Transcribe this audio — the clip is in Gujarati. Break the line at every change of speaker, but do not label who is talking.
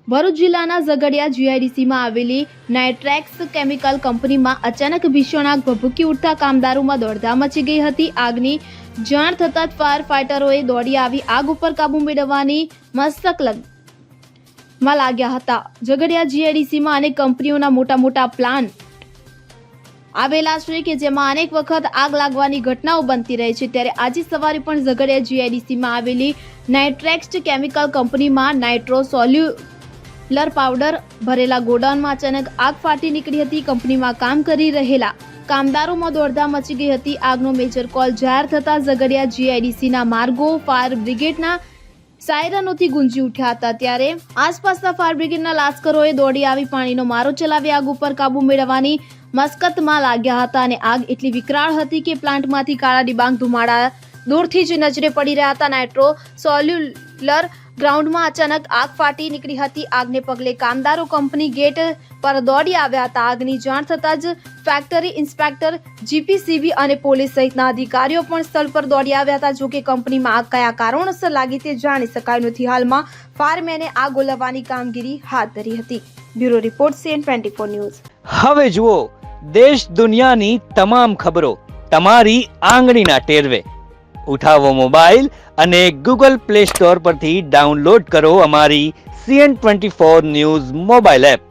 ભરૂચ જિલ્લાના ઝઘડિયા જીઆઈડીસીમાં આવેલી નાઇટ્રેક્સ કેમિકલ કંપનીમાં અચાનક ભીષણ આગ ભભૂકી ઉઠતા કામદારોમાં દોડધામ મચી ગઈ હતી. આગની જાણ થતાં જ ફાયર ફાઇટરોએ દોડી આવી આગ ઉપર કાબુ મેળવવાની મશક્કતમાં લાગ્યા હતા. ઝઘડિયા જીઆઈડીસીમાં અનેક કંપનીઓના મોટા પ્લાન્ટ આવેલા છે કે જેમાં અનેક વખત આગ લાગવાની ઘટનાઓ બનતી રહે છે. ત્યારે આજે સવારે પણ ઝઘડિયા જીઆઈડીસીમાં આવેલી નાઇટ્રેક્સ કેમિકલ કંપનીમાં નાઇટ્રો સોલ્યુલર પાવડર ભરેલા ગોડાઉનમાં અચાનક આગ ફાટી નીકળી હતી. કંપનીમાં કામ કરી રહેલા કામદારોમાં દોડધામ મચી ગઈ હતી. આગનો મેજર કોલ જાહેર થતા ઝઘડિયા જીઆઈડીસીના માર્ગો ફાયર બ્રિગેડના સાયરનોથી ગુંજી ઉઠ્યા હતા. ત્યારે આસપાસના ફાયર બ્રિગેડના લાશ્કરોએ દોડી આવી પાણીનો મારો ચલાવી આગ ઉપર કાબુ મેળવવાની મશક્કતમાં લાગ્યા હતા. અને આગ એટલી વિકરાળ હતી કે પ્લાન્ટમાંથી કાળા ડિબાંગ ધુમાડા દૂરથી જ નજરે પડી રહ્યા હતા. નાઇટ્રો સોલ્યુલર ગ્રાઉન્ડમાં અચાનક આગ ફાટી નીકળી હતી. આગને પગલે કામદારો કંપની ગેટ પર દોડી આવ્યા હતા. આગની જાણ થતાં જ ફેક્ટરી ઇન્સ્પેક્ટર, જીપીસીબી અને પોલીસ સહિતના અધિકારીઓ પણ સ્થળ પર દોડી આવ્યા હતા. જોકે કંપનીમાં આગ કયા કારણોસર લાગી તે જાણી શકાયું નથી. હાલમાં ફાયરમેને આગ ઓલવવાની કામગીરી હાથ ધરી હતી. Bureau report CN24 news.
હવે જુઓ દેશ દુનિયાની તમામ ખબરો તમારી આંગળીના ટેરવે. ઉઠાવો મોબાઈલ અને Google Play Store પરથી ડાઉનલોડ કરો અમારી CN24 ન્યૂઝ મોબાઈલ એપ.